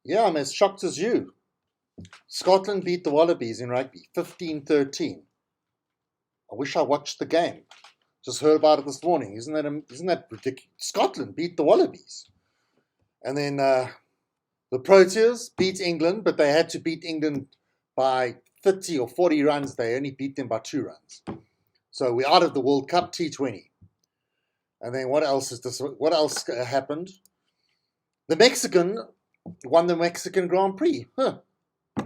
Yeah, I'm as shocked as you. Scotland beat the Wallabies in rugby, 15-13. I wish I watched the game. Just heard about it this morning. Isn't that ridiculous? Scotland beat the Wallabies. And then the Proteas beat England, but they had to beat England by 30 or 40 runs. They only beat them by 2 runs. So we're out of the World Cup T20. And then what else happened? The Mexican won the Mexican Grand Prix.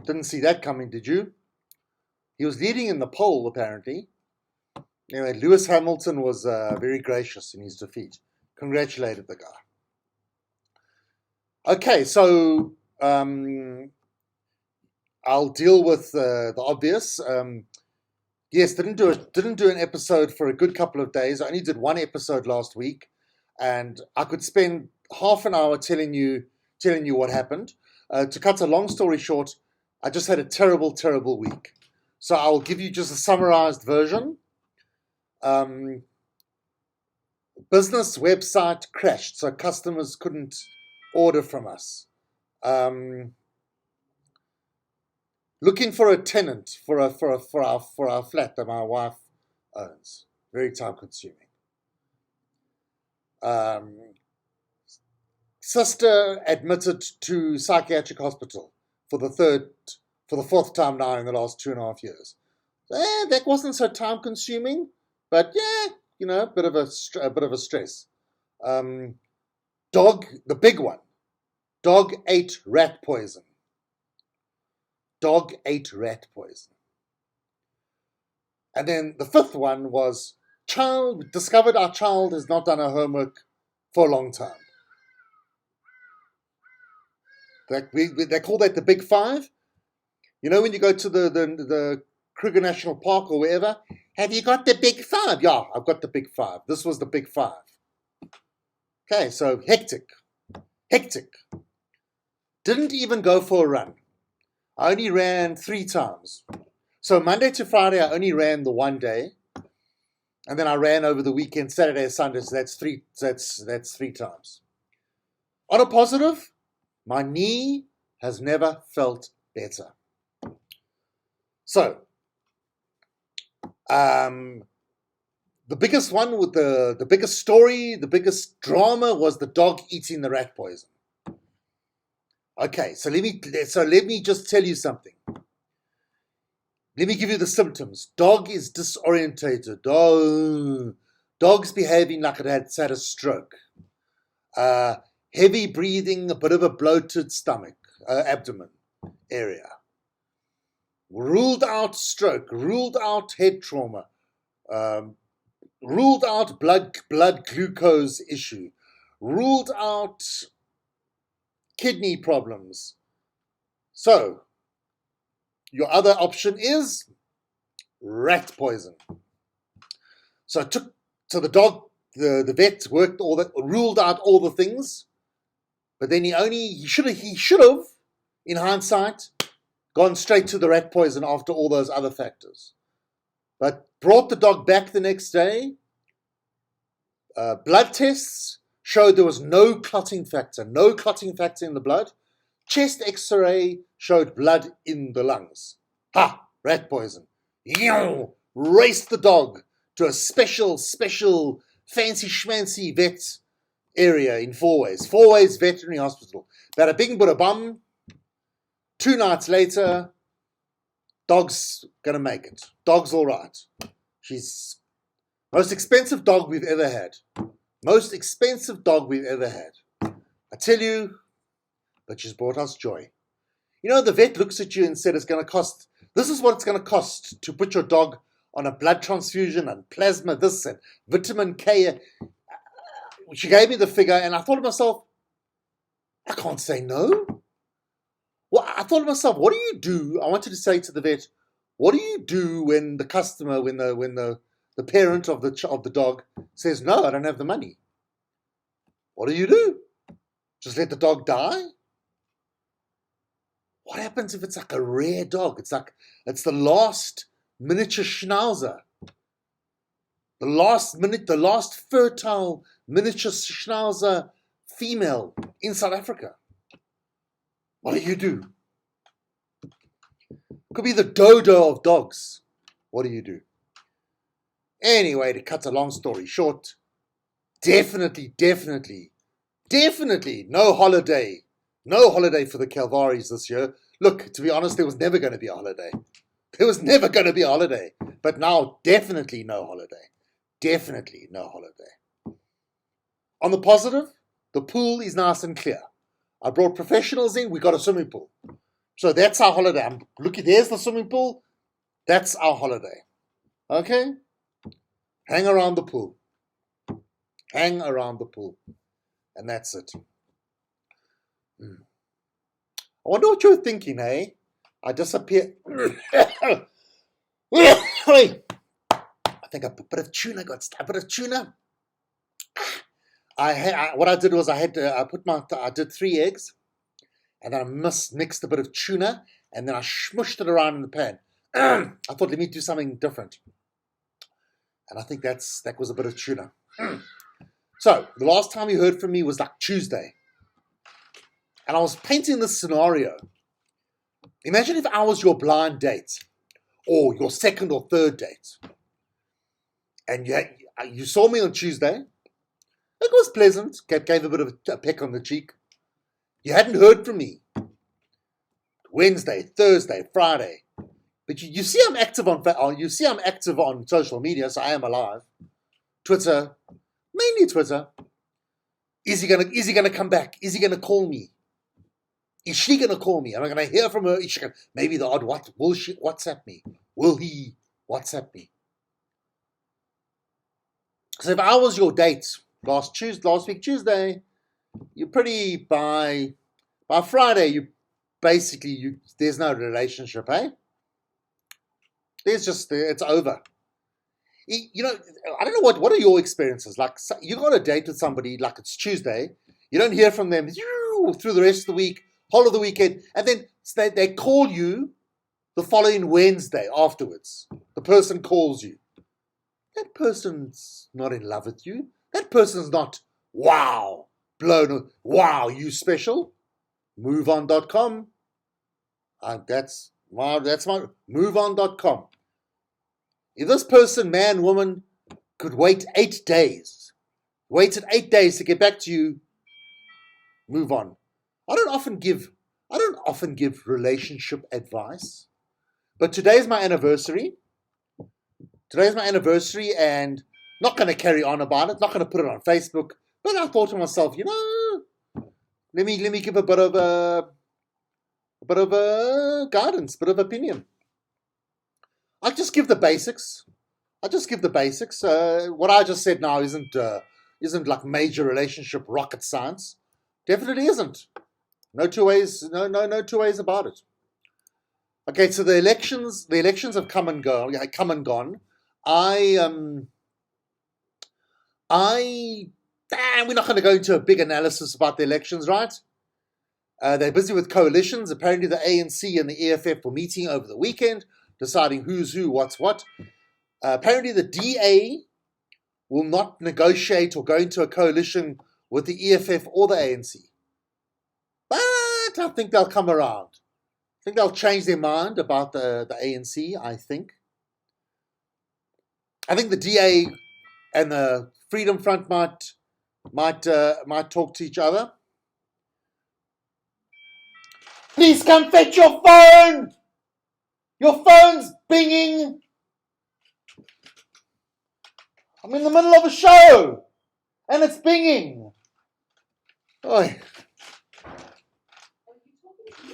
Didn't see that coming, did you? He was leading in the poll, apparently. Anyway, Lewis Hamilton was very gracious in his defeat. Congratulated the guy. Okay, so I'll deal with the obvious. Yes, didn't do an episode for a good couple of days. I only did one episode last week, and I could spend half an hour telling you what happened. To cut a long story short, I just had a terrible, terrible week. So I will give you just a summarized version. Business website crashed, so customers couldn't order from us. Looking for a tenant for our flat that my wife owns. Very time consuming. Sister admitted to psychiatric hospital for the 4th time now in the last 2.5 years. That wasn't so time consuming, but yeah, a bit of a stress. Dog, the big one. Dog ate rat poison. Dog ate rat poison. And then the 5th one was discovered our child has not done her homework for a long time. They call that the big 5. You know, when you go to the Kruger National Park or wherever, have you got the big 5? Yeah, I've got the big 5. This was the big 5. Okay, so hectic. Didn't even go for a run. I only ran 3 times. So Monday to Friday, I only ran the one day. And then I ran over the weekend, Saturday, Sunday. So that's 3 times. On a positive, my knee has never felt better. So, the biggest one with the biggest story, the biggest drama was the dog eating the rat poison. Okay, so let me just tell you something. Let me give you the symptoms. Dog is disorientated. Dog's behaving like it had a stroke. Heavy breathing, a bit of a bloated stomach, abdomen area. Ruled out stroke, ruled out head trauma, ruled out blood glucose issue, ruled out kidney problems. So, your other option is rat poison. So the dog, the vet worked ruled out all the things, but then he should have, in hindsight, gone straight to the rat poison after all those other factors. But brought the dog back the next day. Blood tests showed there was no clotting factor in the blood. Chest x-ray showed blood in the lungs. Ha! Rat poison. Raced the dog to a special fancy schmancy vet area in Fourways Veterinary Hospital. Bada bing, bada bum. 2 nights later, dog's gonna make it. Dog's all right. She's most expensive dog we've ever had. I tell you, but she's brought us joy. You know, the vet looks at you and said this is what it's going to cost to put your dog on a blood transfusion and plasma this and vitamin K. She gave me the figure and I thought to myself, I can't say no. Well, I thought to myself, what do you do? I wanted to say to the vet, what do you do when the customer, when the parent of the dog says, no, I don't have the money? What do you do? Just let the dog die? What happens if it's like a rare dog? It's the last miniature schnauzer. The last fertile miniature schnauzer female in South Africa. What do? Could be the dodo of dogs. What do? Anyway, to cut a long story short, definitely no holiday. No holiday for the Kalvaris this year. Look, to be honest, there was never going to be a holiday. There was never going to be a holiday. But now, definitely no holiday. Definitely no holiday. On the positive, the pool is nice and clear. I brought professionals in. We got a swimming pool. So that's our holiday. Look, there's the swimming pool. That's our holiday. Okay? Hang around the pool. Hang around the pool. And that's it. I wonder what you're thinking, eh? I disappeared. I think a bit of tuna got stuck. A bit of tuna. What I did was I did 3 eggs, and then I mixed a bit of tuna, and then I smushed it around in the pan. I thought, let me do something different, and I think that was a bit of tuna. So the last time you heard from me was like Tuesday, and I was painting this scenario. Imagine if I was your blind date, or your second or third date, and you saw me on Tuesday. It was pleasant. Gave a bit of a peck on the cheek. You hadn't heard from me. Wednesday, Thursday, Friday. But you see I'm active on social media, so I am alive. Twitter, mainly Twitter. Is he gonna come back? Is he gonna call me? Is she gonna call me? Am I gonna hear from her? Maybe the odd what? Will she WhatsApp me? Will he WhatsApp me? So if I was your date last week Tuesday, you're pretty by Friday. There's no relationship, eh? It's over. You know, I don't know what are your experiences like. You got a date with somebody, like it's Tuesday. You don't hear from them through the rest of the week, whole of the weekend, and then they call you the following Wednesday afterwards. The person calls you. That person's not in love with you. That person's not, wow, you special. MoveOn.com. That's my MoveOn.com. If this person, man, woman, could waited 8 days to get back to you, move on. I don't often give relationship advice, but today's my anniversary. And not going to carry on about it. Not going to put it on Facebook. But I thought to myself, let me give a bit of guidance, bit of opinion. I just give the basics. What I just said now isn't like major relationship rocket science. Definitely isn't. No two ways about it. Okay, so the elections have come and gone. We're not going to go into a big analysis about the elections, right? They're busy with coalitions. Apparently the ANC and the EFF were meeting over the weekend, deciding who's who, what's what. Apparently the DA will not negotiate or go into a coalition with the EFF or the ANC. But I think they'll come around. I think they'll change their mind about the ANC, I think. I think the DA and the Freedom Front might talk to each other. Please come fetch your phone! Your phone's binging! I'm in the middle of a show! And it's binging! Oi.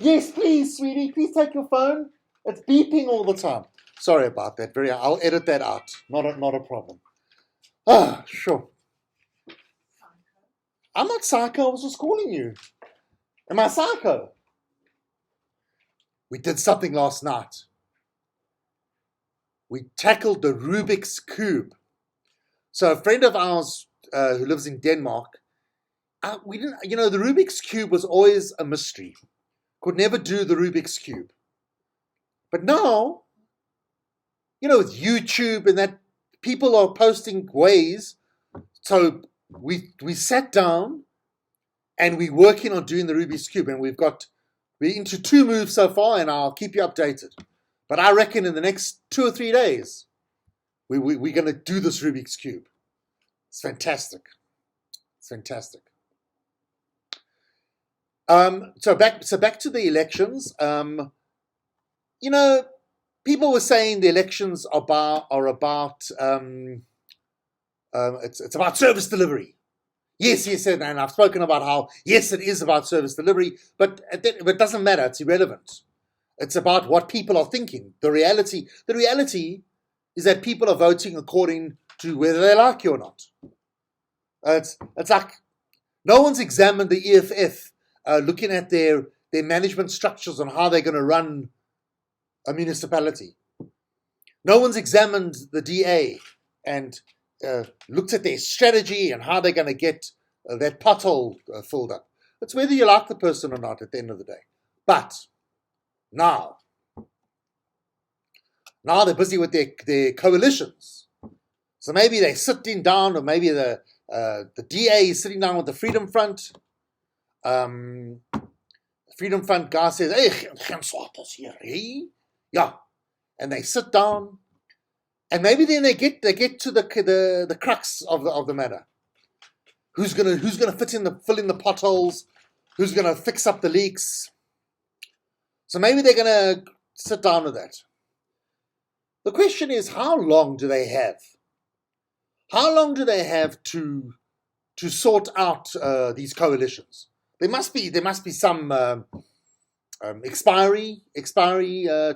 Yes, please, sweetie. Please take your phone. It's beeping all the time. Sorry about that. I'll edit that out. Not a problem. Sure. I'm not psycho. I was just calling you. Am I psycho? We did something last night. We tackled the Rubik's Cube. So a friend of ours who lives in Denmark, the Rubik's Cube was always a mystery. Could never do the Rubik's Cube. But now, with YouTube and that, people are posting ways. So we sat down and we're working on doing the Rubik's Cube, and we've got We're into 2 moves so far, and I'll keep you updated. But I reckon in the next 2 or 3 days, we're going to do this Rubik's Cube. It's fantastic. It's fantastic. So back to the elections. People were saying the elections are about it's about service delivery. Yes, and I've spoken about how yes, it is about service delivery, but it doesn't matter. It's irrelevant. It's about what people are thinking. The reality is that people are voting according to whether they like you or not. It's like no one's examined the EFF, looking at their management structures and how they're going to run a municipality. No one's examined the DA and looked at their strategy and how they're going to get that pothole filled up. It's whether you like the person or not at the end of the day. But now they're busy with their coalitions. So maybe they're sitting down, or maybe the DA is sitting down with the Freedom Front. The Freedom Front guy says, "Hey, yeah," and they sit down, and maybe then they get to the crux of the matter. Who's gonna fill in the potholes? Who's gonna fix up the leaks? So maybe they're gonna sit down with that. The question is, how long do they have? How long do they have to sort out these coalitions? There must be some expiry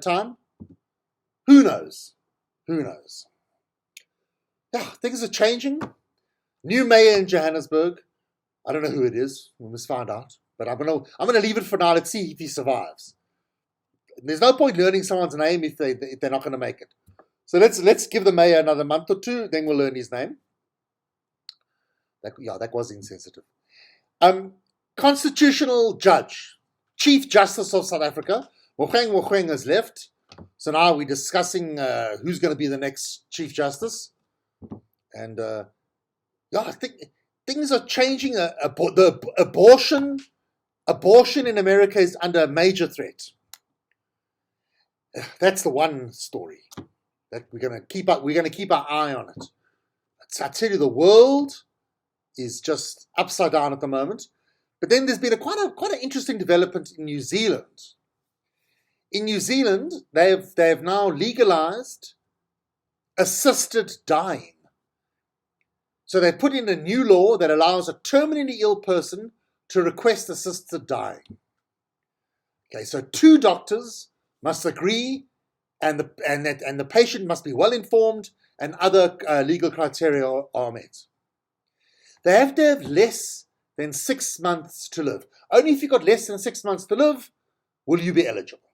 time. Who knows? Yeah, things are changing. New mayor in Johannesburg. I don't know who it is. We must find out. But I'm gonna leave it for now. Let's see if he survives. There's no point learning someone's name if they're not going to make it. So let's give the mayor another month or 2, then we'll learn his name. That was insensitive. Constitutional Judge, Chief Justice of South Africa, Mogoeng has left. So now we're discussing who's going to be the next Chief Justice. And I think things are changing. The abortion in America is under major threat. That's the one story that we're going to keep our eye on it. I tell you, the world is just upside down at the moment. But then there's been quite an interesting development in New Zealand. In New Zealand, they have now legalized assisted dying. So they put in a new law that allows a terminally ill person to request assisted dying. Okay, so 2 doctors must agree, and the patient must be well informed, and other legal criteria are met. They have to have less than 6 months to live. Only if you've got less than 6 months to live will you be eligible.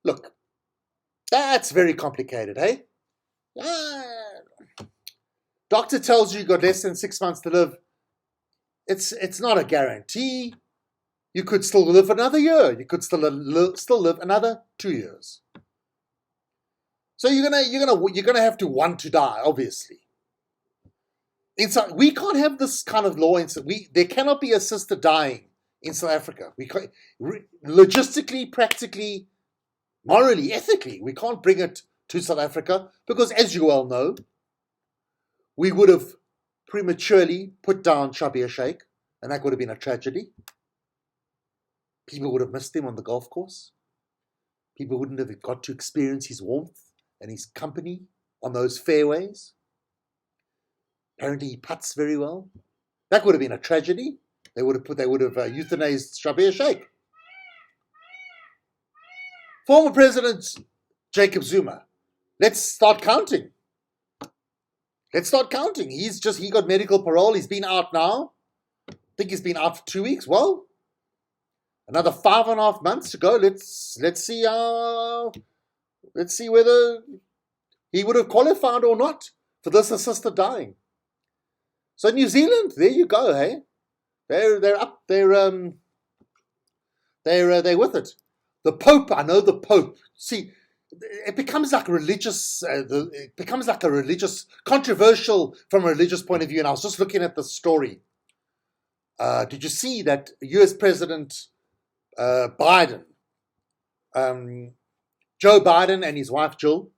Look, that's very complicated, hey? Doctor tells you you've got less than 6 months to live. It's not a guarantee. You could still live another year. You could still live another 2 years. So you're gonna have to want to die, obviously. We can't have this kind of law. There cannot be assisted dying in South Africa. We can't, logistically, practically, morally, ethically, we can't bring it to South Africa because, as you well know, we would have prematurely put down Shabir Sheikh, and that would have been a tragedy. People would have missed him on the golf course. People wouldn't have got to experience his warmth and his company on those fairways. Apparently he putts very well. That would have been a tragedy. They would have euthanized Shabir Sheikh. Former President Jacob Zuma. Let's start counting. He got medical parole. He's been out now. I think he's been out for 2 weeks. Well, another 5.5 months to go. Let's see whether he would have qualified or not for this assisted dying. So New Zealand, there you go, hey. They're up. They're with it. The Pope, I know the Pope. See, it becomes like a religious. It becomes like a religious, controversial from a religious point of view. And I was just looking at the story. Did you see that US President Biden, Joe Biden and his wife Jill,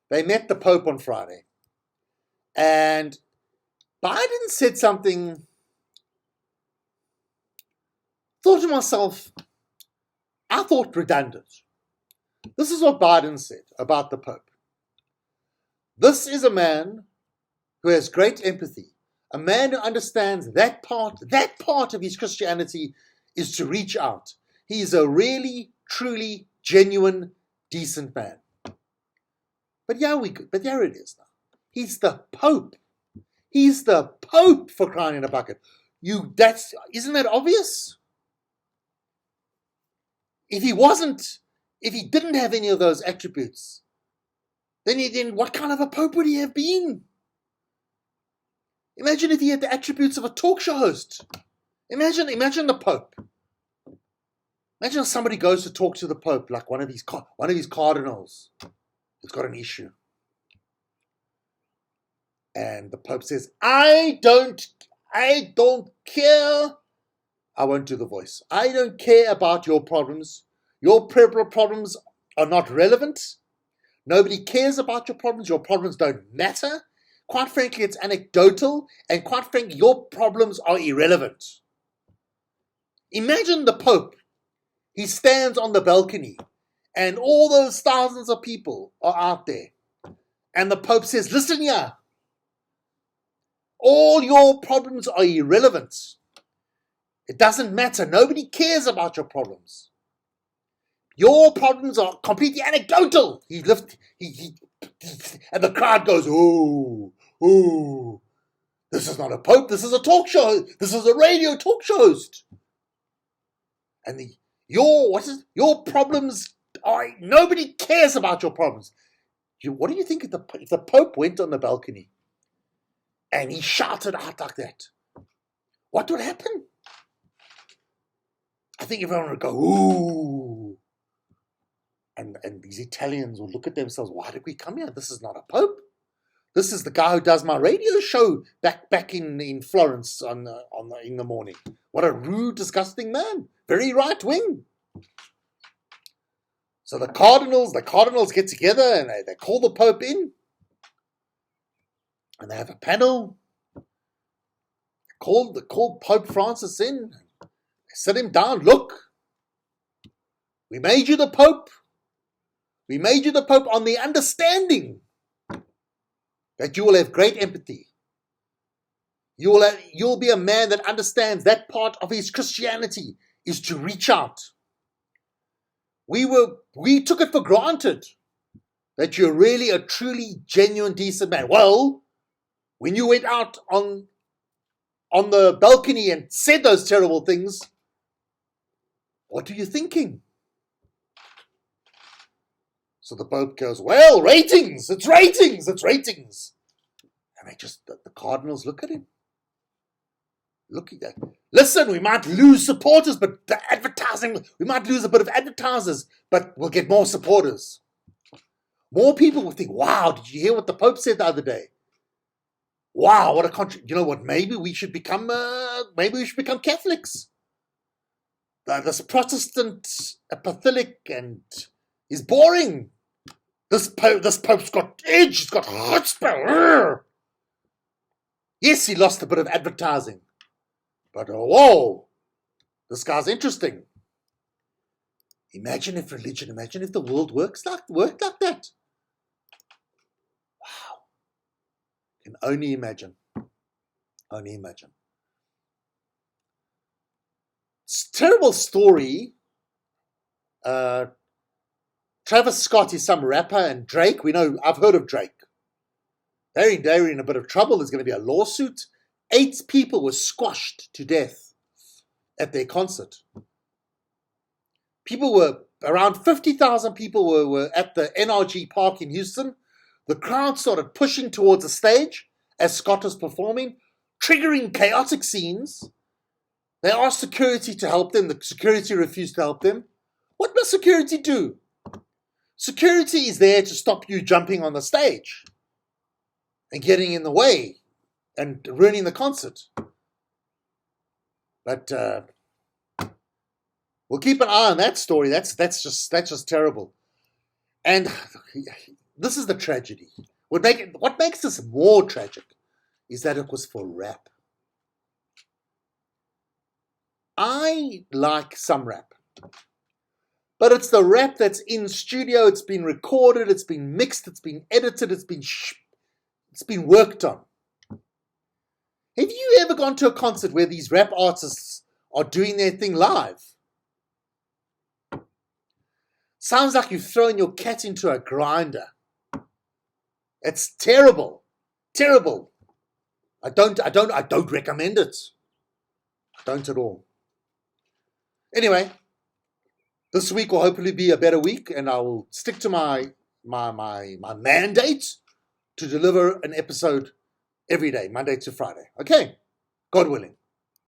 they met the Pope on Friday. And Biden said something. Thought to myself, I thought redundant. This is what Biden said about the Pope. This is a man who has great empathy, a man who understands that part of his Christianity is to reach out. He is a really, truly, genuine, decent man. But there it is now. He's the Pope. He's the Pope, for crying in a bucket. Isn't that obvious? If he didn't have any of those attributes, then what kind of a Pope would he have been? Imagine if he had the attributes of a talk show host. Imagine the Pope. Imagine if somebody goes to talk to the Pope, like one of his cardinals who's got an issue. And the Pope says, I don't care. I won't do the voice. I don't care about your problems. Your problems are not relevant. Nobody cares about your problems. Your problems don't matter. Quite frankly, it's anecdotal. And quite frankly, your problems are irrelevant. Imagine the Pope. He stands on the balcony and all those thousands of people are out there. And the Pope says, listen here. All your problems are irrelevant. It doesn't matter. Nobody cares about your problems. Your problems are completely anecdotal. And the crowd goes, ooh, ooh. This is not a Pope. This is a talk show. This is a radio talk show host. And your problems are, nobody cares about your problems. What do you think if the Pope went on the balcony and he shouted out like that? What would happen? I think everyone would go, ooh. And these Italians will look at themselves, why did we come here? This is not a Pope. This is the guy who does my radio show back in Florence in the morning. What a rude, disgusting man. Very right wing. So the cardinals get together and they call the Pope in. And they have a panel. They call Pope Francis in. They sit him down. Look, we made you the Pope. We made you the Pope on the understanding that you will have great empathy. You'll be a man that understands that part of his Christianity is to reach out. We took it for granted that you're really a truly genuine, decent man. Well, when you went out on the balcony and said those terrible things, what are you thinking? So the Pope goes, well, ratings, it's ratings. And the cardinals look at him. Look at that. Listen, we might lose supporters, but we might lose a bit of advertisers, but we'll get more supporters. More people will think, wow, did you hear what the Pope said the other day? Wow, what a country. You know what? Maybe we should become Catholics. This Protestant apathetic and is boring. This Pope's got edge. He's got chutzpah. Yes, he lost a bit of advertising. But whoa, this guy's interesting. Imagine if the world worked like that. Wow. Can only imagine. It's a terrible story. Travis Scott is some rapper, and Drake, I've heard of Drake. They're in a bit of trouble. There's going to be a lawsuit. 8 people were squashed to death at their concert. Around 50,000 people were at the NRG Park in Houston. The crowd started pushing towards the stage as Scott was performing, triggering chaotic scenes. They asked security to help them. The security refused to help them. What does security do? Security is there to stop you jumping on the stage and getting in the way and ruining the concert. But we'll keep an eye on that story. That's just terrible. And this is the tragedy. What makes this more tragic is that it was for rap. I like some rap, but it's the rap that's in studio. It's been recorded, it's been mixed, it's been edited, it's been worked on. Have you ever gone to a concert where these rap artists are doing their thing live? Sounds like you've thrown your cat into a grinder. It's terrible. Terrible. I don't recommend it. I don't at all. Anyway, this week will hopefully be a better week, and I will stick to my mandate to deliver an episode every day, Monday to Friday. Okay? God willing.